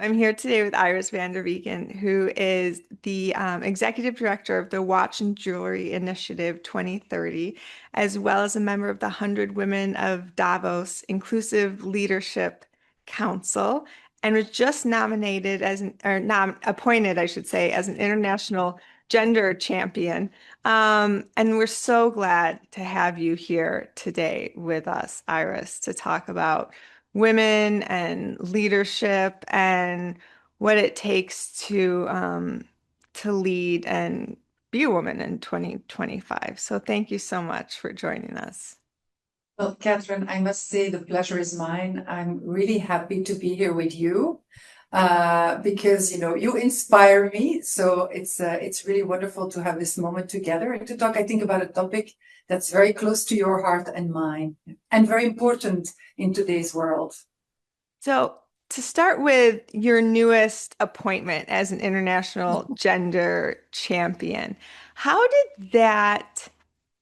I'm here today with Iris van der Veken, who is the Executive Director of the Watch and Jewellery Initiative 2030, as well as a member of the 100 Women of Davos Inclusive Leadership Council, and was just nominated as appointed, I should say, as an international gender champion. And we're so glad to have you here today with us, Iris, to talk about women and leadership and what it takes to lead and be a woman in 2025. So thank you so much for joining us. Well, Catherine, I must say the pleasure is mine. I'm really happy to be here with you because you inspire me. So it's really wonderful to have this moment together and to talk, I think, about a topic that's very close to your heart and mine, and very important in today's world. So to start with your newest appointment as an international gender champion, how did that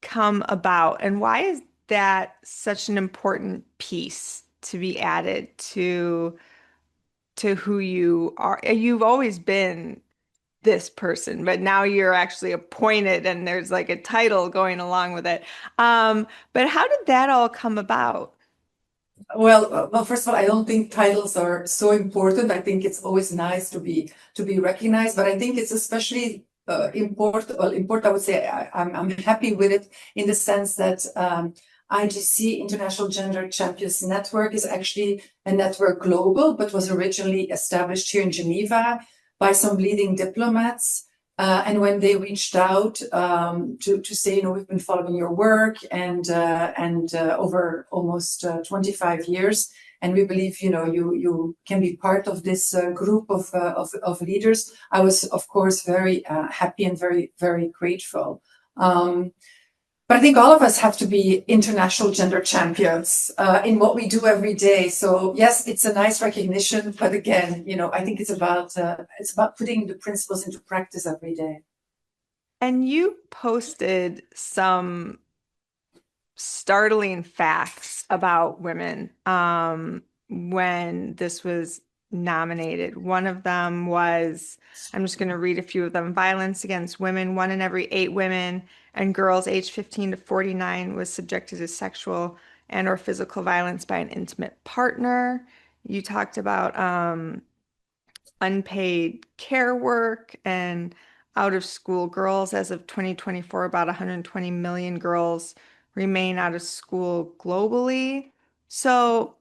come about, and why is that such an important piece to be added to who you are? You've always been this person, but now you're actually appointed and there's like a title going along with it. But how did that all come about? Well, first of all, I don't think titles are so important. I think it's always nice to be recognized, but I think it's especially important. Well, important, I would say. I'm happy with it in the sense that IGC, International Gender Champions Network, is actually a network global, but was originally established here in Geneva by some leading diplomats. And when they reached out to say, we've been following your work and over almost 25 years, and we believe, you can be part of this group of leaders. I was, of course, very happy and very, very grateful. But I think all of us have to be international gender champions in what we do every day. So yes, it's a nice recognition, but again, I think it's about putting the principles into practice every day. And you posted some startling facts about women when this was nominated. One of them was, I'm just going to read a few of them: violence against women. 1 in every 8 women and girls aged 15 to 49 was subjected to sexual and or physical violence by an intimate partner. You talked about unpaid care work and out of school girls. As of 2024, about 120 million girls remain out of school globally. So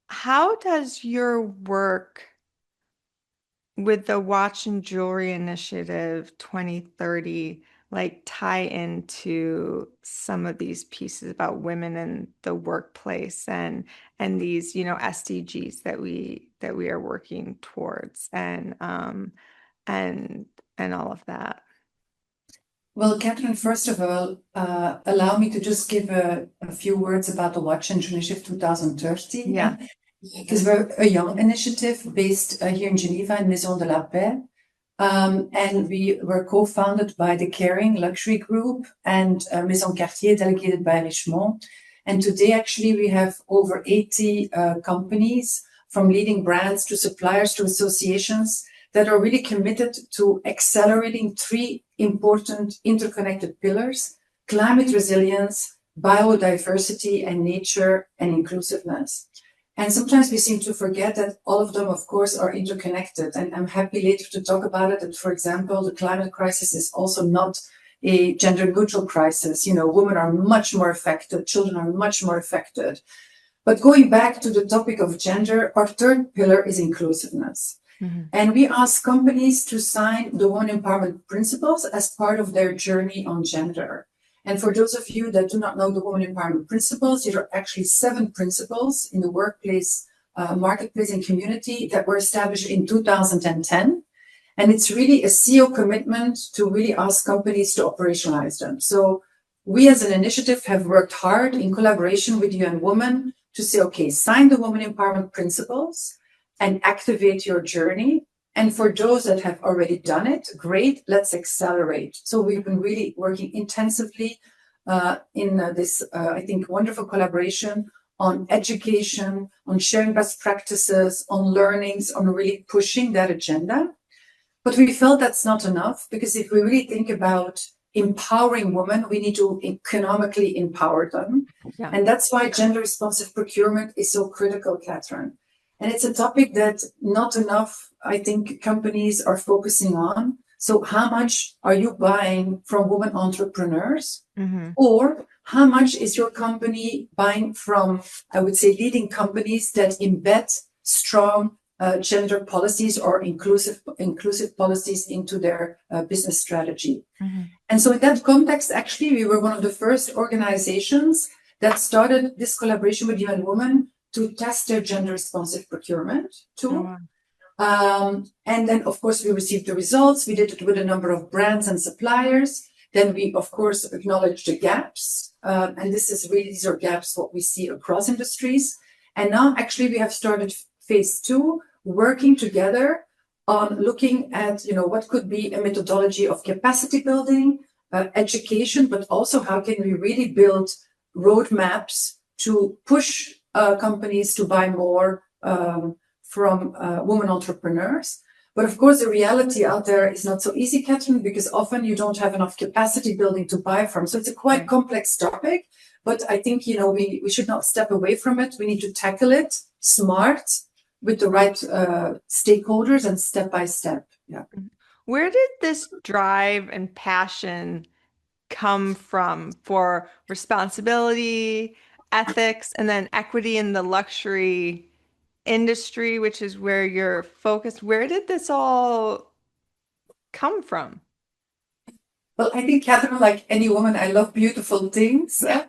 how does your work with the Watch and Jewellery Initiative 2030 tie into some of these pieces about women in the workplace and these SDGs that we are working towards and all of that? Well, Catherine, first of all, allow me to just give a few words about the Watch and Jewellery Initiative 2030. Yeah. Because we're a young initiative based here in Geneva in Maison de la Paix. And we were co-founded by the Caring Luxury Group and Maison Cartier, delegated by Richemont. And today, actually, we have over 80 companies, from leading brands to suppliers to associations, that are really committed to accelerating 3 important interconnected pillars: climate resilience, biodiversity, and nature and inclusiveness. And sometimes we seem to forget that all of them, of course, are interconnected. And I'm happy later to talk about it. And for example, the climate crisis is also not a gender neutral crisis. Women are much more affected, children are much more affected. But going back to the topic of gender, our 3rd pillar is inclusiveness. Mm-hmm. And we ask companies to sign the Women Empowerment Principles as part of their journey on gender. And for those of you that do not know the Women Empowerment Principles, there are actually 7 principles in the workplace, marketplace, and community that were established in 2010. And it's really a CEO commitment to really ask companies to operationalize them. So we as an initiative have worked hard in collaboration with UN Women to say, okay, sign the Women Empowerment Principles and activate your journey. And for those that have already done it, great, let's accelerate. So we've been really working intensively in this, I think, wonderful collaboration on education, on sharing best practices, on learnings, on really pushing that agenda. But we felt that's not enough, because if we really think about empowering women, we need to economically empower them. Yeah. And that's why gender responsive procurement is so critical, Catherine. And it's a topic that not enough, I think, companies are focusing on. So how much are you buying from women entrepreneurs? Mm-hmm. Or how much is your company buying from, I would say, leading companies that embed strong gender policies or inclusive policies into their business strategy? Mm-hmm. And so in that context, actually, we were one of the first organizations that started this collaboration with UN Women to test their gender responsive procurement tool. Oh, wow. And then, of course, we received the results. We did it with a number of brands and suppliers. Then we, of course, acknowledged the gaps. And these are gaps what we see across industries. And now, actually, we have started phase 2, working together on looking at, what could be a methodology of capacity building, education, but also how can we really build roadmaps to push companies to buy more from women entrepreneurs. But of course, the reality out there is not so easy, Catherine, because often you don't have enough capacity building to buy from. So it's a quite complex topic, but I think, we should not step away from it. We need to tackle it smart with the right stakeholders and step by step. Yeah. Where did this drive and passion come from for responsibility, ethics, and then equity in the luxury industry, which is where you're focused? Where did this all come from? Well, I think, Catherine, like any woman, I love beautiful things. I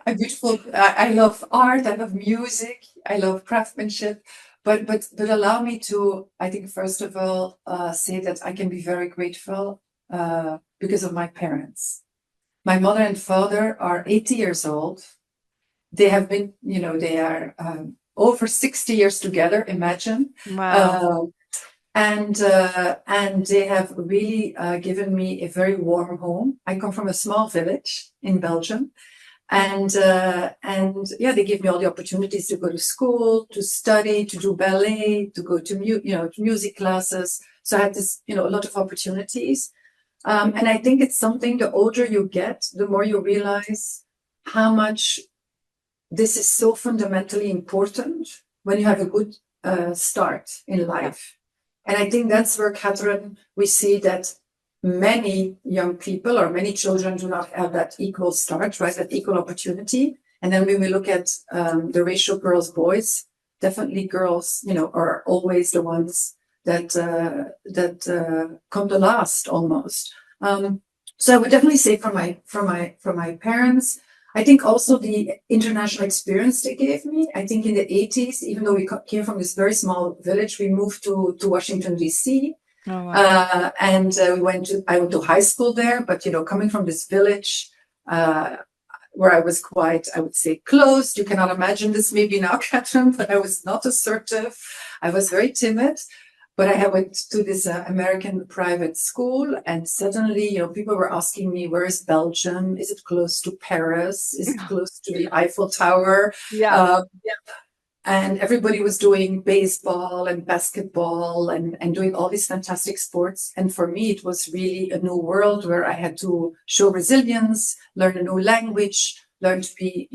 love art. I love music. I love craftsmanship. But allow me to, I think, first of all, say that I can be very grateful because of my parents. My mother and father are 80 years old. They have been, they are over 60 years together, imagine. Wow. And they have really given me a very warm home. I come from a small village in Belgium. And yeah, they give me all the opportunities to go to school, to study, to do ballet, to go to music classes. So I had this, a lot of opportunities. And I think it's something, the older you get, the more you realize how much this is so fundamentally important when you have a good start in life. And I think that's where, Catherine, we see that many young people or many children do not have that equal start, right? That equal opportunity. And then when we look at the ratio girls, boys, definitely girls, are always the ones that come the last almost. So I would definitely say from my parents, I think also the international experience they gave me. I think in the 80s, even though we came from this very small village, we moved to Washington, D.C. Oh, wow. And I went to high school there, but, coming from this village where I was quite, I would say, closed. You cannot imagine this maybe now, Catherine, but I was not assertive. I was very timid. But I went to this American private school, and suddenly, people were asking me, where is Belgium? Is it close to Paris? Is it close to the Eiffel Tower? Yeah. And everybody was doing baseball and basketball and doing all these fantastic sports. And for me, it was really a new world where I had to show resilience, learn a new language, learn to be,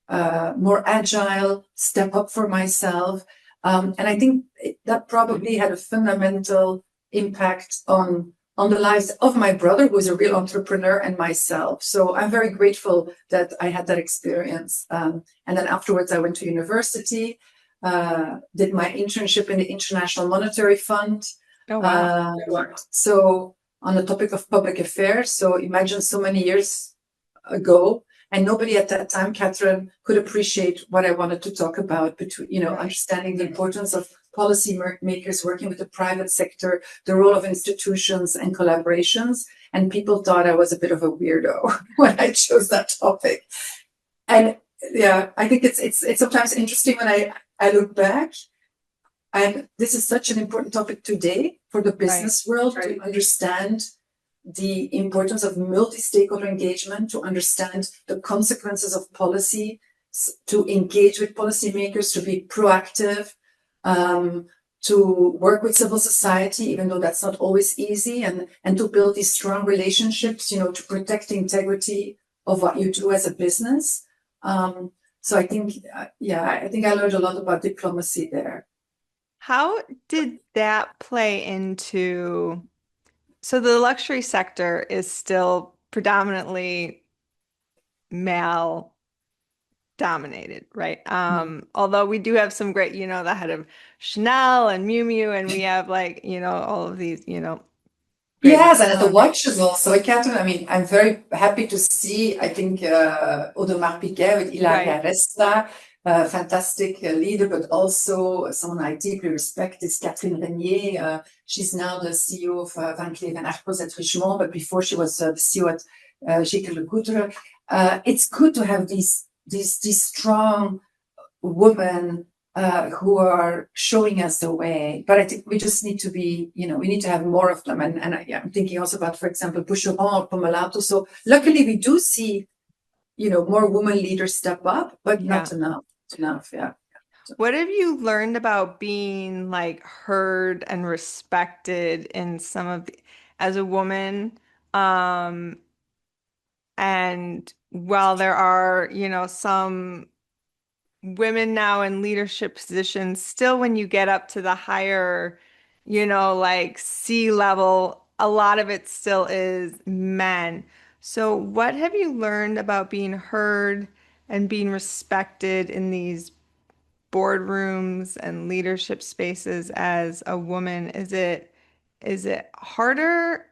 more agile, step up for myself. And I think that probably had a fundamental impact on the lives of my brother, who is a real entrepreneur, and myself. So I'm very grateful that I had that experience. And then afterwards, I went to university, did my internship in the International Monetary Fund. Oh, wow. So on the topic of public affairs. So imagine so many years ago. And nobody at that time, Catherine, could appreciate what I wanted to talk about, between, understanding the importance of policy makers working with the private sector, the role of institutions and collaborations. And people thought I was a bit of a weirdo when I chose that topic. And yeah, I think it's sometimes interesting when I look back. And this is such an important topic today for the business world to understand the importance of multi-stakeholder engagement, to understand the consequences of policy to engage with policymakers, to be proactive, to work with civil society, even though that's not always easy, and to build these strong relationships, to protect the integrity of what you do as a business. So I think, I think I learned a lot about diplomacy there. How did that play into, so the luxury sector is still predominantly male dominated, right? Although we do have some great, the head of Chanel and Miu Miu, and we have like, all of these, great Yes, and at the watches also, Catherine. I mean, I'm very happy to see, I think, Audemars Piguet with Ilaria Resta, fantastic leader, but also someone I deeply respect is Catherine Renier. She's now the CEO of Van Cleef & Arpels at Richemont, but before she was the CEO at J. Le Coultre. It's good to have these strong women who are showing us the way, but I think we just need to be, we need to have more of them. And I'm thinking also about, for example, Boucheron or Pomelato. So luckily we do see, more women leaders step up, but not enough. Yeah. What have you learned about being like heard and respected in some of as a woman? And while there are, some women now in leadership positions, still when you get up to the higher, like C-level, a lot of it still is men. So what have you learned about being heard and being respected in these boardrooms and leadership spaces as a woman? Is it harder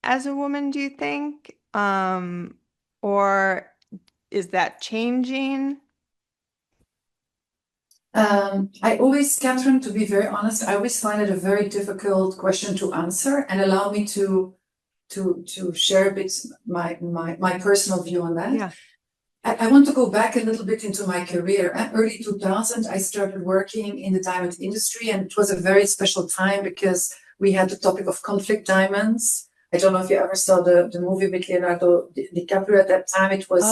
as a woman, do you think? Or is that changing? I always, Catherine, to be very honest, I always find it a very difficult question to answer, and allow me to share a bit my personal view on that. Yeah. I want to go back a little bit into my career. At early 2000, I started working in the diamond industry, and it was a very special time because we had the topic of conflict diamonds. I don't know if you ever saw the movie with Leonardo DiCaprio at that time. It was,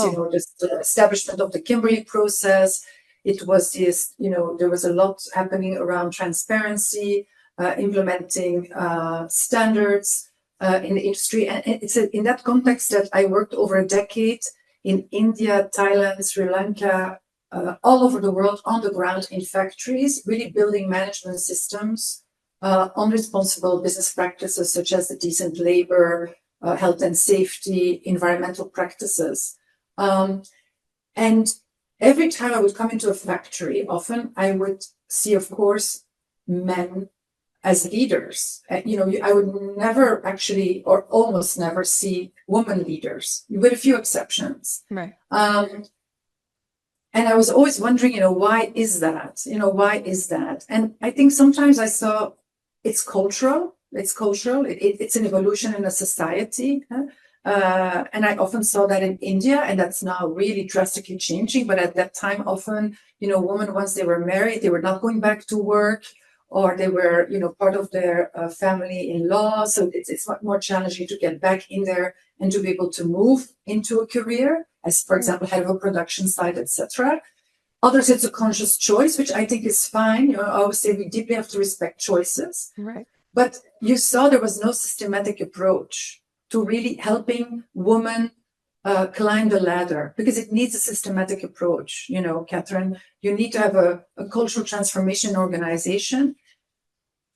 the establishment of the Kimberley process. It was this, there was a lot happening around transparency, implementing standards in the industry. And it's in that context that I worked over a decade in India, Thailand, Sri Lanka, all over the world on the ground in factories, really building management systems on responsible business practices such as the decent labor, health and safety, environmental practices. And every time I would come into a factory, often I would see, of course, men as leaders. I would never actually, or almost never, see women leaders, with a few exceptions. Right. And I was always wondering, why is that? Why is that? And I think sometimes I saw it's cultural. It's an evolution in a society. And I often saw that in India, and that's now really drastically changing. But at that time, often, women, once they were married, they were not going back to work, or they were, part of their family-in-law. So it's much more challenging to get back in there and to be able to move into a career, as, for example, head of a production site, etc. Others, it's a conscious choice, which I think is fine. I always say we deeply have to respect choices. Right. But you saw there was no systematic approach to really helping women climb the ladder, because it needs a systematic approach. Catherine, you need to have a cultural transformation organization,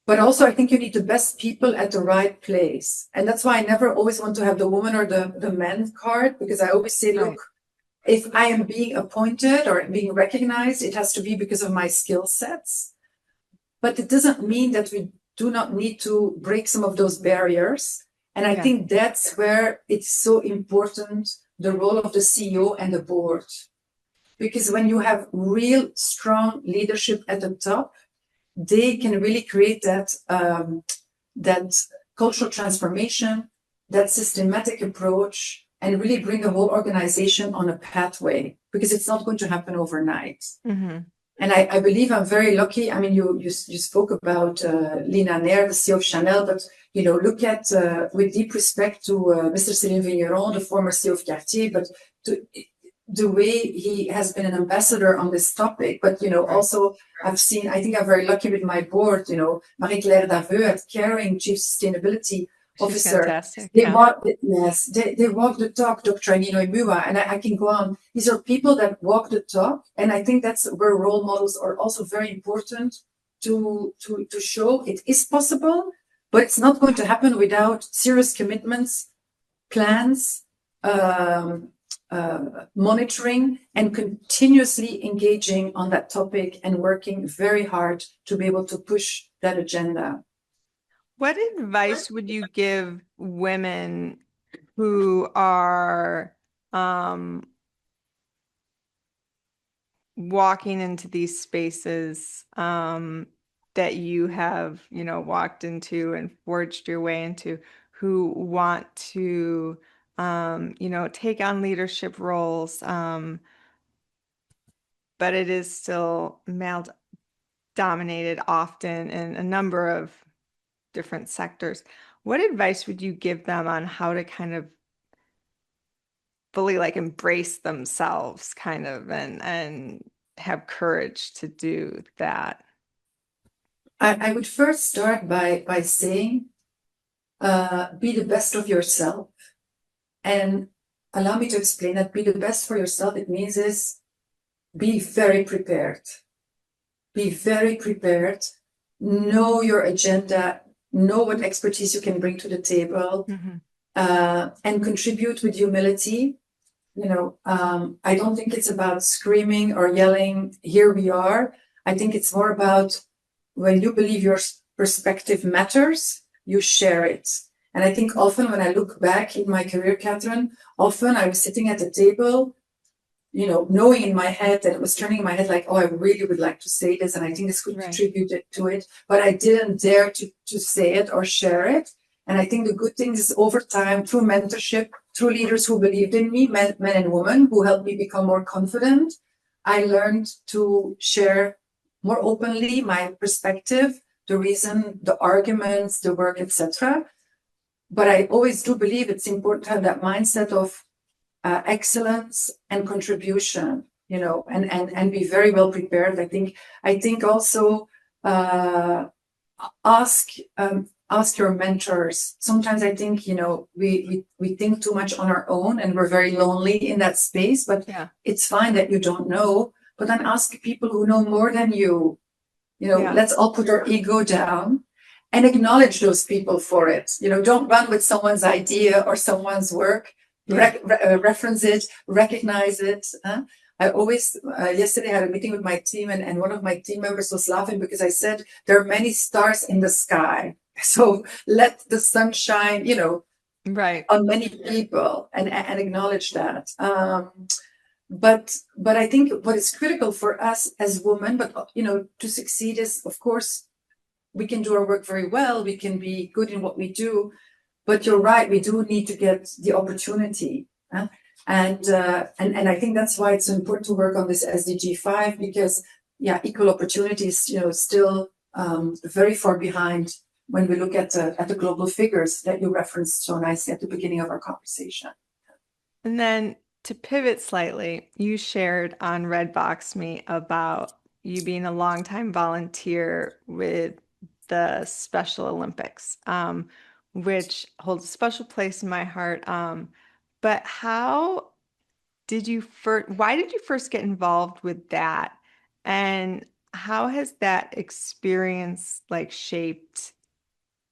but also I think you need the best people at the right place. And that's why I never always want to have the woman or the man card, because I always say, look, if I am being appointed or being recognized, it has to be because of my skill sets. But it doesn't mean that we do not need to break some of those barriers. And I think that's where it's so important, the role of the CEO and the board. Because when you have real strong leadership at the top, they can really create that cultural transformation, that systematic approach, and really bring the whole organization on a pathway, because it's not going to happen overnight. Mm-hmm. And I believe I'm very lucky. I mean, you spoke about Lina Nair, the CEO of Chanel, but look at, with deep respect to Mr. Céline Vigneron, the former CEO of Cartier, but the way he has been an ambassador on this topic, but, also I've seen, I think I'm very lucky with my board, Marie-Claire Daveux at Caring, Chief Sustainability She's Officer. fantastic. They Yeah. walk, yes, they walk the talk, Dr. Anino Imua, and I can go on. These are people that walk the talk, and I think that's where role models are also very important to show it is possible, but it's not going to happen without serious commitments, plans, monitoring, and continuously engaging on that topic and working very hard to be able to push that agenda. What advice would you give women who are walking into these spaces that you have, walked into and forged your way into, who want to, take on leadership roles, but it is still male dominated often in a number of different sectors. What advice would you give them on how to kind of fully embrace themselves kind of and have courage to do that? I would first start by saying, be the best of yourself. And allow me to explain that be the best for yourself, it means is be very prepared. Be very prepared. Know your agenda. Know what expertise you can bring to the table, and contribute with humility. I don't think it's about screaming or yelling, here we are. I think it's more about when you believe your perspective matters, you share it. And I think often when I look back in my career, Catherine, often I was sitting at the table, knowing in my head that it was turning in my head like, oh, I really would like to say this, and I think this could contribute to it, but I didn't dare to say it or share it. And I think the good thing is over time, through mentorship, through leaders who believed in me, men and women who helped me become more confident, I learned to share more openly my perspective, the reason, the arguments, the work, etc. But I always do believe it's important to have that mindset of excellence and contribution, and be very well prepared. I think also ask your mentors. Sometimes I think we think too much on our own and we're very lonely in that space. But it's fine that you don't know. But then ask people who know more than you. Let's all put our ego down and acknowledge those people for it. Don't run with someone's idea or someone's work. Reference it, recognize it. I always, yesterday I had a meeting with my team, and one of my team members was laughing because I said, there are many stars in the sky. So let the sun shine, on many people and acknowledge that. But I think what is critical for us as women, but, to succeed is, of course, we can do our work very well. We can be good in what we do. But you're right, we do need to get the opportunity. And I think that's why it's so important to work on this SDG 5, because, equal opportunity is, still very far behind when we look at the global figures that you referenced so nicely at the beginning of our conversation. And then to pivot slightly, you shared on Redbox Me about you being a longtime volunteer with the Special Olympics, which holds a special place in my heart. But why did you first get involved with that? And how has that experience shaped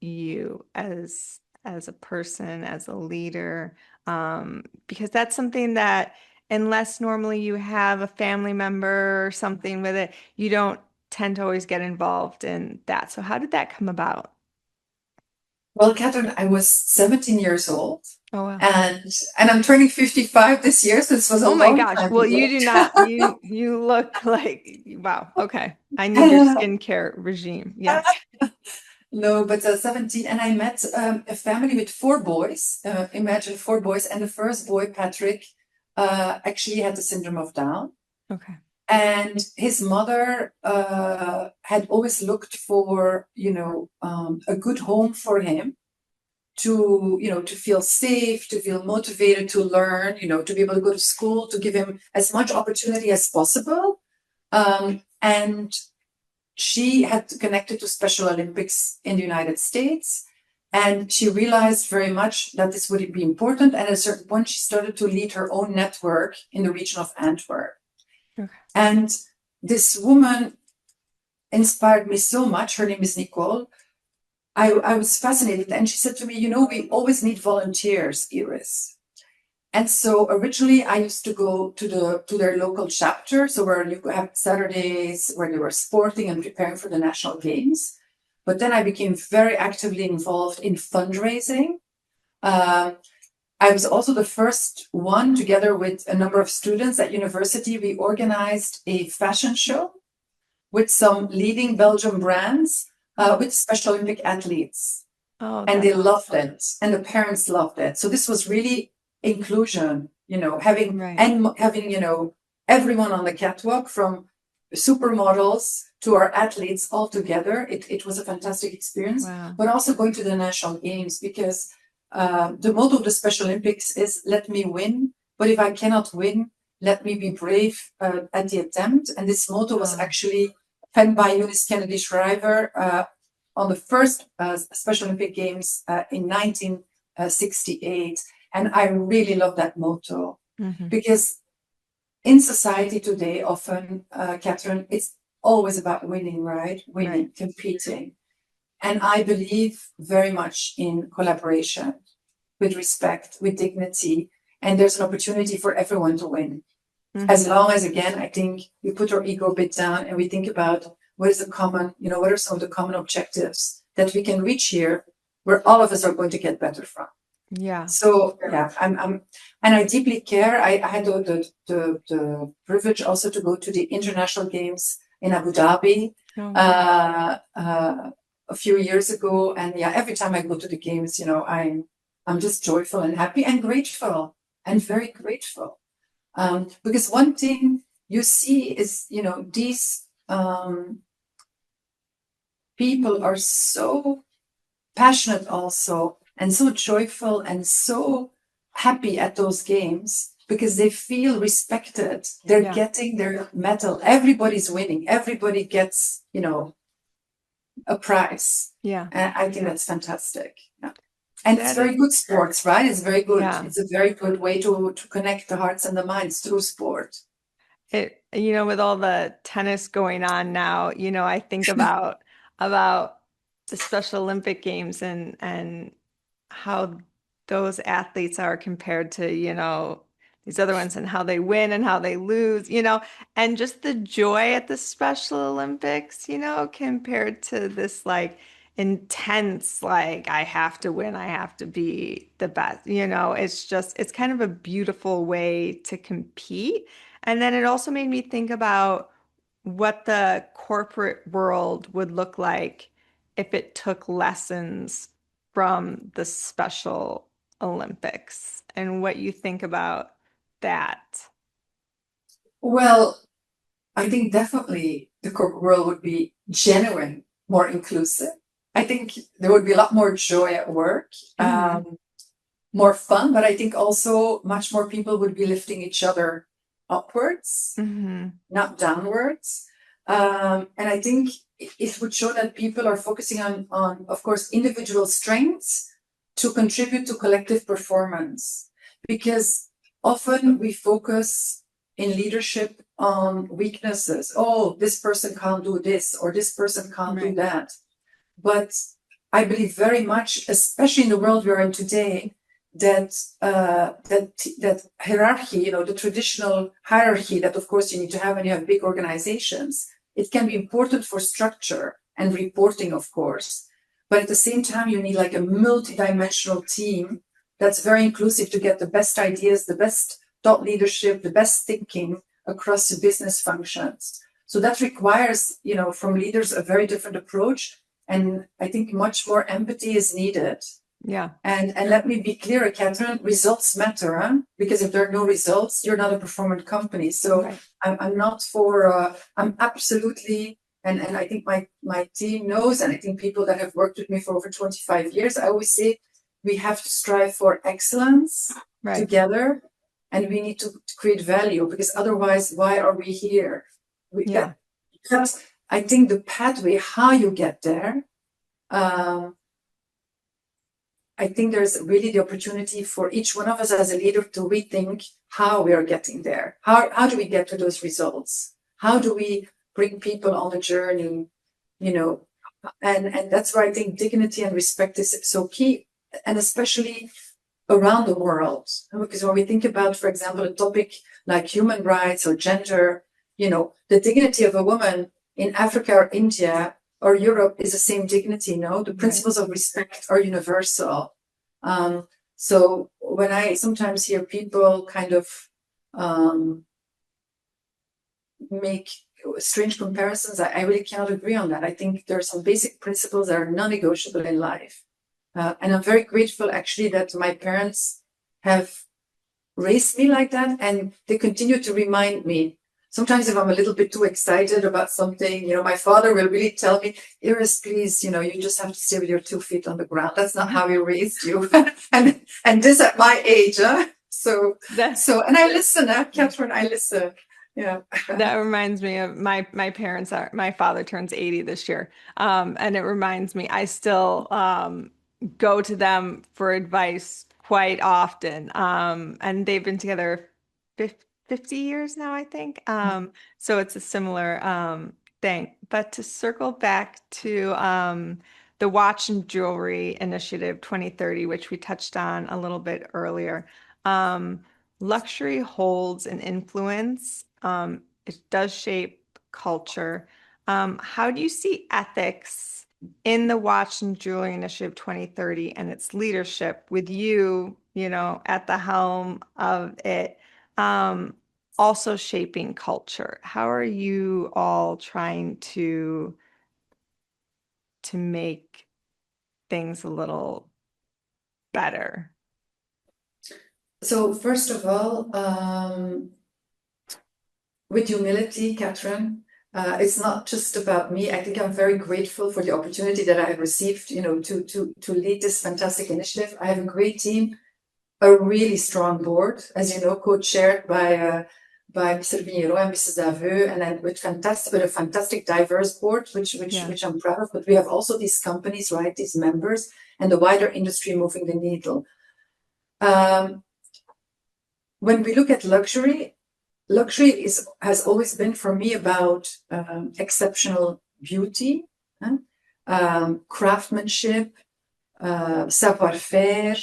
you as a person, as a leader? Because that's something that unless normally you have a family member or something with it, you don't tend to always get involved in that. So how did that come about? Well, Catherine, I was 17 years old. Oh, wow. And I'm turning 55 this year, so this was a long time Well, ago. you do not, you look like, wow. Okay. I need your skincare regime. Yes. No, but 17, and I met a family with 4 boys. Imagine 4 boys, and the first boy, Patrick, actually had the syndrome of Down. Okay. And his mother had always looked for, a good home for him to feel safe, to feel motivated to learn, to be able to go to school, to give him as much opportunity as possible. And she had connected to Special Olympics in the United States. And she realized very much that this would be important. And at a certain point, she started to lead her own network in the region of Antwerp. Okay. And this woman inspired me so much. Her name is Nicole. I was fascinated. And she said to me, we always need volunteers, Iris. And so originally I used to go to their local chapter. So where you have Saturdays where they were sporting and preparing for the national games. But then I became very actively involved in fundraising. I was also the first one, together with a number of students at university. We organized a fashion show with some leading Belgian brands, with Special Olympic athletes. Oh, And they that's loved awesome. it. And the parents loved it. So this was really inclusion, having Right. everyone on the catwalk, from supermodels to our athletes all together. It was a fantastic experience. Wow. But also going to the national games, because the motto of the Special Olympics is let me win, but if I cannot win, let me be brave at the attempt. And this motto was actually penned by Eunice Kennedy Shriver on the first Special Olympic Games in 1968. And I really love that motto, because in society today, often, Catherine, it's always about winning, right? Winning, Right. competing. And I believe very much in collaboration, with respect, with dignity. And there's an opportunity for everyone to win. As long as, again, I think we put our ego a bit down and we think about what is the common, what are some of the common objectives that we can reach here, where all of us are going to get better from. Yeah. So yeah, and I deeply care. I had the privilege also to go to the international games in Abu Dhabi a few years ago, and yeah, every time I go to the games, I'm just joyful and happy and grateful, and very grateful, because one thing you see is these people are so passionate also, and so joyful and so happy at those games, because they feel respected. They're getting their medal. Everybody's winning. Everybody gets, a prize. Yeah. And I think that's fantastic. Yeah. And That it's very is good sports, right? It's very good. Yeah. It's a very good way to connect the hearts and the minds through sport. With all the tennis going on now, I think about the Special Olympic Games and how those athletes are compared to, these other ones, and how they win and how they lose, and just the joy at the Special Olympics, compared to this like intense, like I have to win, I have to be the best, it's kind of a beautiful way to compete. And then it also made me think about what the corporate world would look like if it took lessons from the Special Olympics, and what you think about that. Well, I think definitely the corporate world would be genuine, more inclusive. I think there would be a lot more joy at work, more fun, but I think also much more people would be lifting each other upwards, not downwards. And I think it would show that people are focusing on, of course, individual strengths to contribute to collective performance. Because often we focus in leadership on weaknesses. Oh, this person can't do this, or this person can't do that. But I believe very much, especially in the world we're in today, that hierarchy, the traditional hierarchy that of course you need to have when you have big organizations, it can be important for structure and reporting, of course. But at the same time, you need like a multi-dimensional team that's very inclusive to get the best ideas, the best thought leadership, the best thinking across the business functions. So that requires, from leaders a very different approach. And I think much more empathy is needed. Yeah. And let me be clear, Catherine, results matter, huh? Because if there are no results, you're not a performant company. So I'm not for, I'm absolutely, and I think my team knows, and I think people that have worked with me for over 25 years, I always say, we have to strive for excellence together, and we need to create value, because otherwise, why are we here? Because I think the pathway, how you get there, I think there's really the opportunity for each one of us as a leader to rethink how we are getting there. How do we get to those results? How do we bring people on the journey? You know, and that's where I think dignity and respect is so key, and especially around the world. Because when we think about, for example, a topic like human rights or gender, you know, the dignity of a woman in Africa or India or Europe is the same dignity, no? The principles of respect are universal. So when I sometimes hear people kind of make strange comparisons, I really cannot agree on that. I think there are some basic principles that are non-negotiable in life. And I'm very grateful, actually, that my parents have raised me like that, and they continue to remind me. Sometimes if I'm a little bit too excited about something, you know, my father will really tell me, Iris, please, you know, you just have to stay with your 2 feet on the ground. That's not how we raised you. and this at my age, huh? So, and I listen, Catherine, I listen. Yeah. That reminds me of my parents my father turns 80 this year. And it reminds me, I still go to them for advice quite often. And they've been together 50 years now, I think. So it's a similar thing. But to circle back to the Watch and Jewellery Initiative 2030, which we touched on a little bit earlier. Luxury holds an influence. It does shape culture. How do you see ethics in the Watch and Jewelry Initiative 2030 and its leadership with you, you know, at the helm of it, also shaping culture? How are you all trying to make things a little better? So first of all, with humility, Catherine, it's not just about me. I think I'm very grateful for the opportunity that I have received, you know, to lead this fantastic initiative. I have a great team, a really strong board, as you know, co-chaired by Mr. Vigneron and Mrs. Daveux, and then with a fantastic diverse board, which I'm proud of. But we have also these companies, right, these members, and the wider industry moving the needle. When we look at luxury has always been for me about exceptional beauty, craftsmanship, savoir-faire.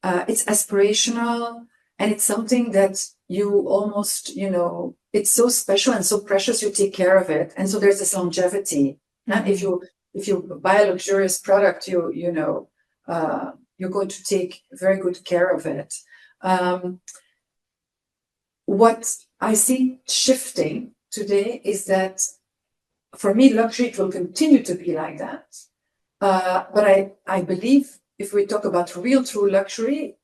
It's aspirational, and it's something that you almost, you know, it's so special and so precious, you take care of it. And so there's this longevity. And if you buy a luxurious product, you know, you're going to take very good care of it. What I see shifting today is that, for me, luxury, it will continue to be like that. But I believe if we talk about real true luxury,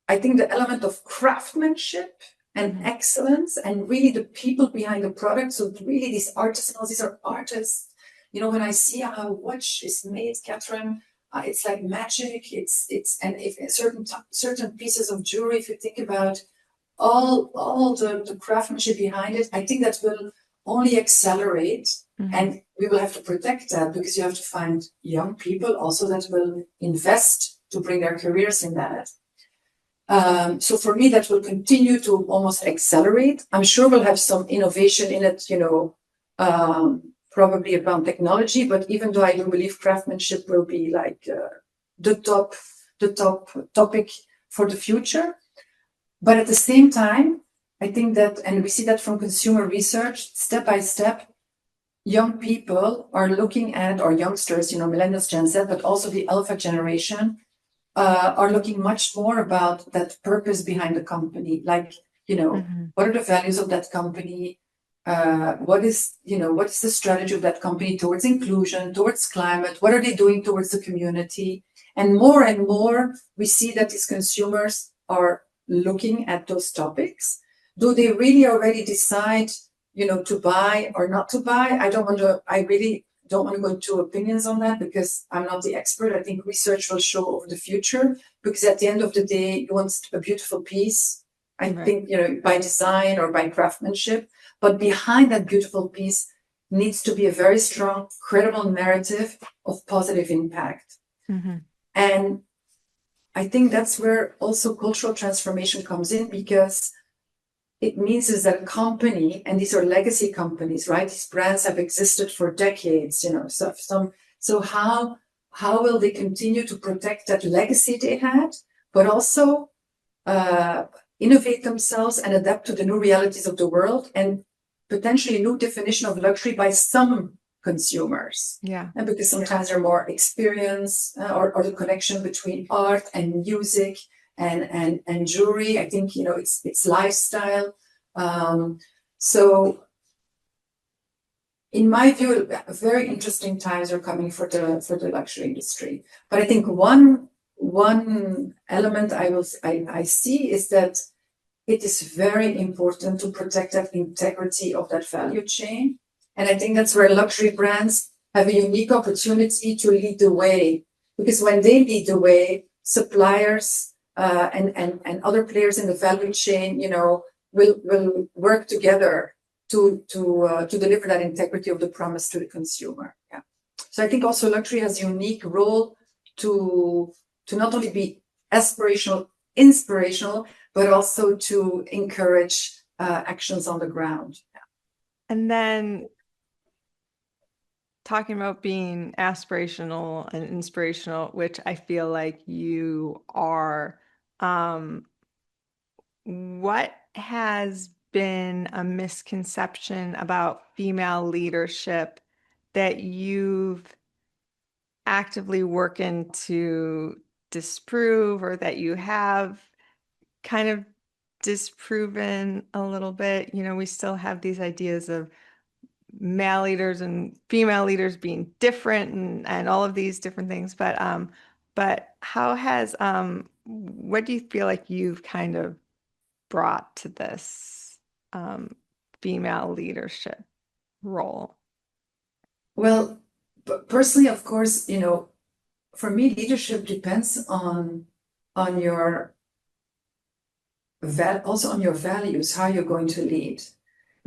I think the element of craftsmanship and excellence, and really the people behind the product. So really these artisanals, these are artists. You know, when I see how a watch is made, Catherine, it's like magic. And if certain pieces of jewelry, if you think about all the craftsmanship behind it, I think that will only accelerate. And we will have to protect that, because you have to find young people also that will invest to bring their careers in that. So for me, that will continue to almost accelerate. I'm sure we'll have some innovation in it, you know, probably around technology, but even though I do believe craftsmanship will be like the top topic for the future. But at the same time, I think that, and we see that from consumer research, step by step, young people are looking at, or youngsters, you know, millennials, Gen Z, but also the Alpha generation, are looking much more about that purpose behind the company. Like, you know, what are the values of that company? What is the strategy of that company towards inclusion, towards climate? What are they doing towards the community? And more, we see that these consumers are looking at those topics. Do they really already decide, you know, to buy or not to buy? I really don't want to go into opinions on that because I'm not the expert. I think research will show over the future, because at the end of the day, you want a beautiful piece. I think, by design or by craftsmanship, but behind that beautiful piece needs to be a very strong, credible narrative of positive impact. Mm-hmm. And I think that's where also cultural transformation comes in, because it means is that a company, and these are legacy companies, right? These brands have existed for decades, so how will they continue to protect that legacy they had, but also innovate themselves and adapt to the new realities of the world and potentially a new definition of luxury by some consumers. Yeah. And because sometimes they're more experienced, or the connection between art and music and jewelry. I think, it's lifestyle. So in my view, very interesting times are coming for the luxury industry. But I think one element I see is that it is very important to protect that integrity of that value chain. And I think that's where luxury brands have a unique opportunity to lead the way, because when they lead the way, suppliers and other players in the value chain, will work together to deliver that integrity of the promise to the consumer. Yeah. So I think also luxury has a unique role to not only be aspirational, inspirational, but also to encourage actions on the ground. Yeah. And then talking about being aspirational and inspirational, which I feel like you are, what has been a misconception about female leadership that you've actively working to disprove, or that you have kind of disproven a little bit? We still have these ideas of male leaders and female leaders being different, and all of these different things. But how has what do you feel like you've kind of brought to this female leadership role? Well, personally, of course, for me, leadership depends on your also on your values, how you're going to lead.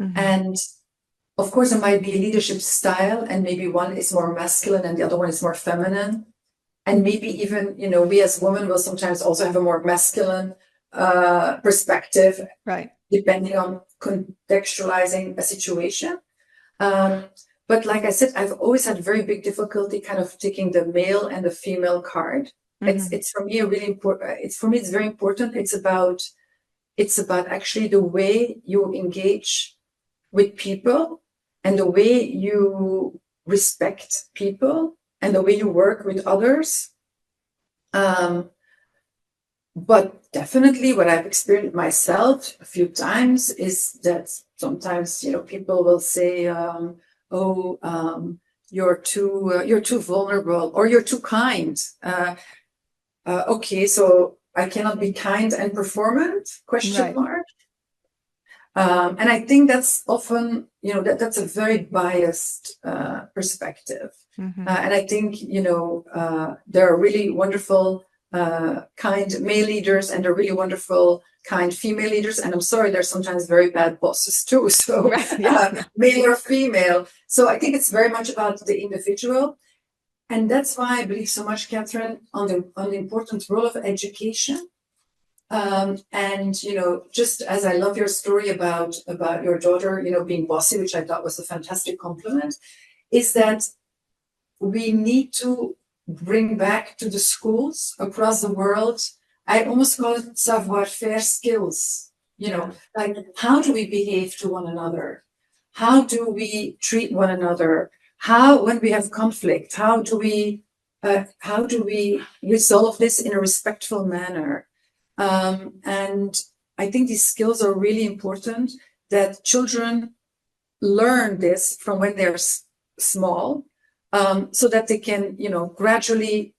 Mm-hmm. And of course, there might be a leadership style, and maybe one is more masculine and the other one is more feminine. And maybe even, we as women will sometimes also have a more masculine perspective, right, depending on contextualizing a situation. But like I said, I've always had very big difficulty kind of taking the male and the female card. Mm-hmm. It's for me a really important. It's very important. It's about actually the way you engage with people and the way you respect people and the way you work with others. But definitely what I've experienced myself a few times is that sometimes, people will say, you're too vulnerable, or you're too kind. Okay, so I cannot be kind and performant? Question mark. And I think that's often, that's a very biased perspective. Mm-hmm. And I think, there are really wonderful, kind male leaders, and there are really wonderful, kind female leaders. And I'm sorry, there's sometimes very bad bosses too. So male or female. So I think it's very much about the individual. And that's why I believe so much, Catherine, on the important role of education. And, just as I love your story about your daughter, being bossy, which I thought was a fantastic compliment, is that we need to bring back to the schools across the world, I almost call it savoir-faire skills, like how do we behave to one another? How do we treat one another? How, when we have conflict, how do we resolve this in a respectful manner? And I think these skills are really important, that children learn this from when they're small, so that they can, gradually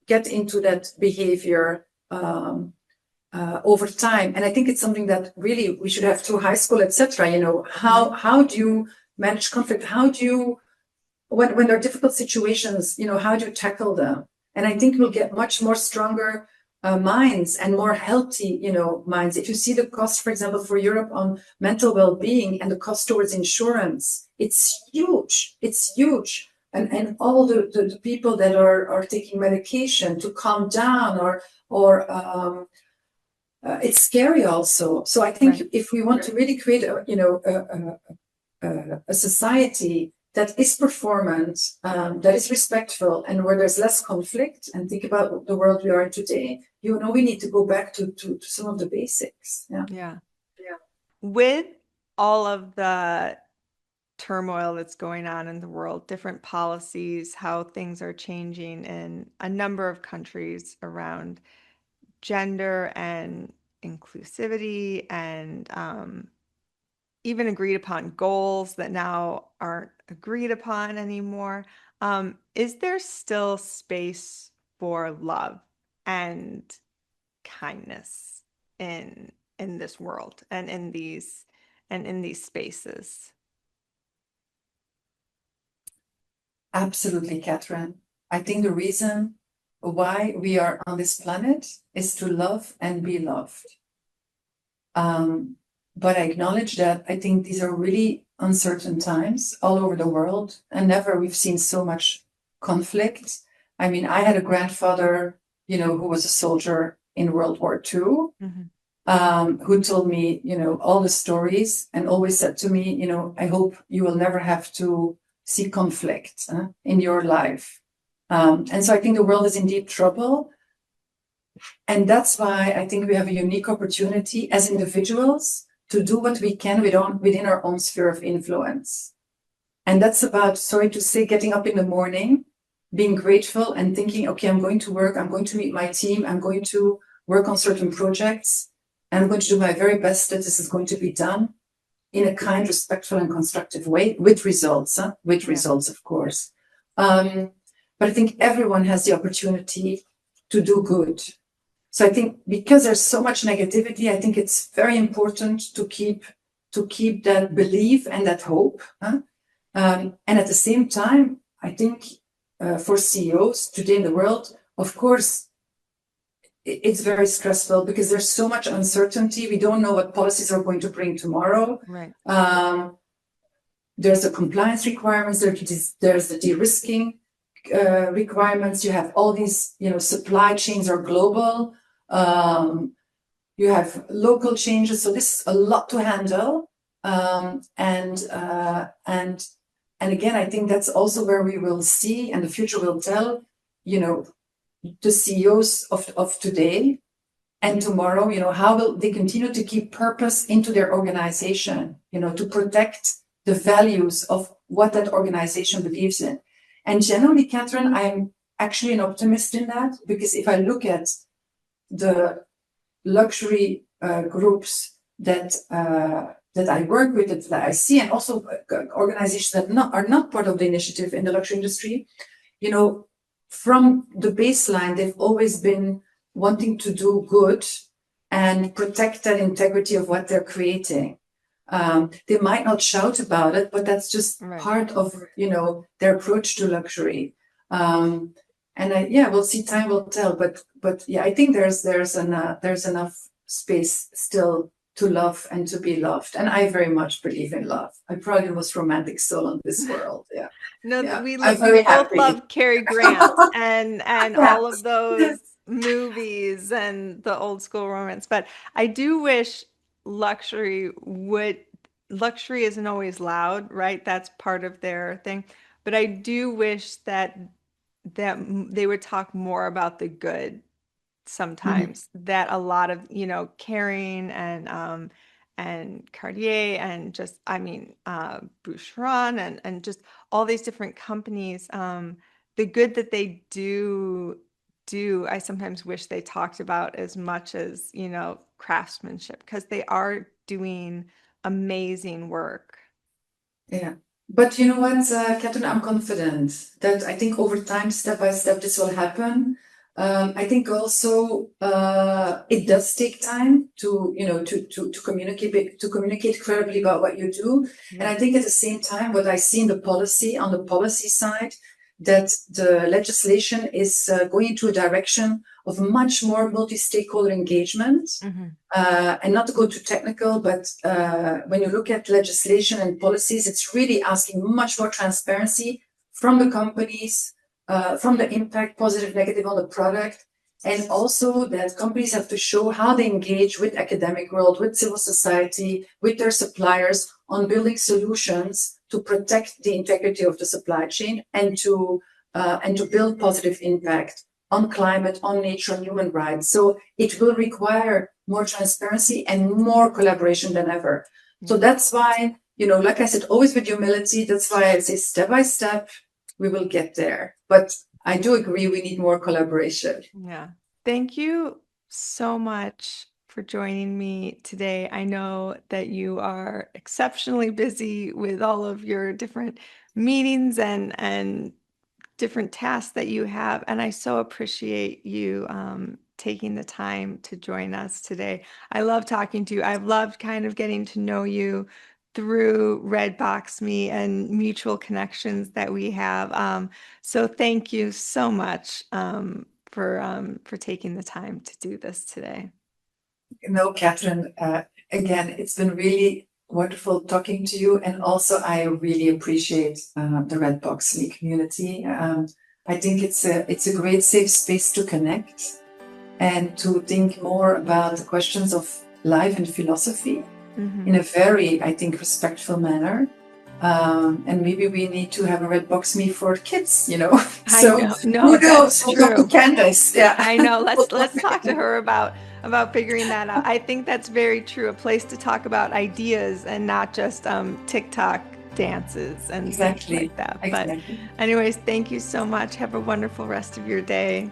get into that behavior over time. And I think it's something that really we should have through high school, etc. How do you manage conflict? How do you when there are difficult situations, how do you tackle them? And I think we'll get much more stronger minds and more healthy, minds. If you see the cost, for example, for Europe on mental well-being and the cost towards insurance, it's huge. It's huge. And all the people that are taking medication to calm down or it's scary also. So I think if we want to really create a society that is performant, that is respectful, and where there's less conflict, and think about the world we are in today, we need to go back to some of the basics. Yeah. With all of the turmoil that's going on in the world, different policies, how things are changing in a number of countries around gender and inclusivity and even agreed upon goals that now aren't agreed upon anymore. Is there still space for love and kindness in this world and in these spaces? Absolutely, Catherine. I think the reason why we are on this planet is to love and be loved. But I acknowledge that I think these are really uncertain times all over the world, and never we've seen so much conflict. I mean, I had a grandfather, who was a soldier in World War II, who told me, all the stories and always said to me, I hope you will never have to see conflict in your life. And so I think the world is in deep trouble. And that's why I think we have a unique opportunity as individuals to do what we can within our own sphere of influence. And that's about, sorry to say, getting up in the morning, being grateful and thinking, okay, I'm going to work, I'm going to meet my team, I'm going to work on certain projects, and I'm going to do my very best that this is going to be done in a kind, respectful, and constructive way, with results, results, of course. But I think everyone has the opportunity to do good. So I think because there's so much negativity, I think it's very important to keep that belief and that hope. And at the same time, I think for CEOs today in the world, of course, it's very stressful because there's so much uncertainty. We don't know what policies are going to bring tomorrow. Right. There's the compliance requirements, there's the de-risking requirements. You have all these, supply chains are global. You have local changes. So this is a lot to handle. And again, I think that's also where we will see, and the future will tell, the CEOs of today and tomorrow, how will they continue to keep purpose into their organization, to protect the values of what that organization believes in. And generally, Catherine, I'm actually an optimist in that, because if I look at the luxury groups that I work with, that I see, and also organizations that are not part of the initiative in the luxury industry, from the baseline, they've always been wanting to do good and protect that integrity of what they're creating. They might not shout about it, but that's just part of, their approach to luxury. And we'll see, time will tell. But yeah, I think there's enough space still to love and to be loved. And I very much believe in love. I'm probably the most romantic soul in this world. Yeah. We both love Cary Grant and all of those movies and the old school romance. But I do wish luxury isn't always loud, right? That's part of their thing. But I do wish that they would talk more about the good sometimes, that a lot of, Kering and Cartier and just, Boucheron and just all these different companies, the good that they do, I sometimes wish they talked about as much as, craftsmanship, because they are doing amazing work. Yeah. But you know what, Catherine, I'm confident that I think over time, step by step, this will happen. I think also it does take time to communicate credibly about what you do. And I think at the same time, what I see in the policy on the policy side, that the legislation is going into a direction of much more multi-stakeholder engagement. And not to go too technical, but when you look at legislation and policies, it's really asking much more transparency from the companies, from the impact, positive, negative on the product, and also that companies have to show how they engage with academic world, with civil society, with their suppliers on building solutions to protect the integrity of the supply chain and to build positive impact on climate, on nature, and human rights. So it will require more transparency and more collaboration than ever. So that's why, like I said, always with humility, that's why I say step by step, we will get there. But I do agree we need more collaboration. Yeah. Thank you so much for joining me today. I know that you are exceptionally busy with all of your different meetings and different tasks that you have, and I so appreciate you taking the time to join us today. I love talking to you. I've loved kind of getting to know you through Red Box Me and mutual connections that we have. So thank you so much for taking the time to do this today. No, Catherine, again, it's been really wonderful talking to you. And also, I really appreciate the Red Box Me community. I think it's a great safe space to connect and to think more about the questions of life and philosophy in a very, I think, respectful manner. And maybe we need to have a Red Box Me for kids, So I know. No, who knows? that's We'll talk to true. Candace. Yeah. I know. Let's talk to her about figuring that out. I think that's very true. A place to talk about ideas and not just TikTok dances and things Exactly. like that. But Exactly. anyways, thank you so much. Have a wonderful rest of your day.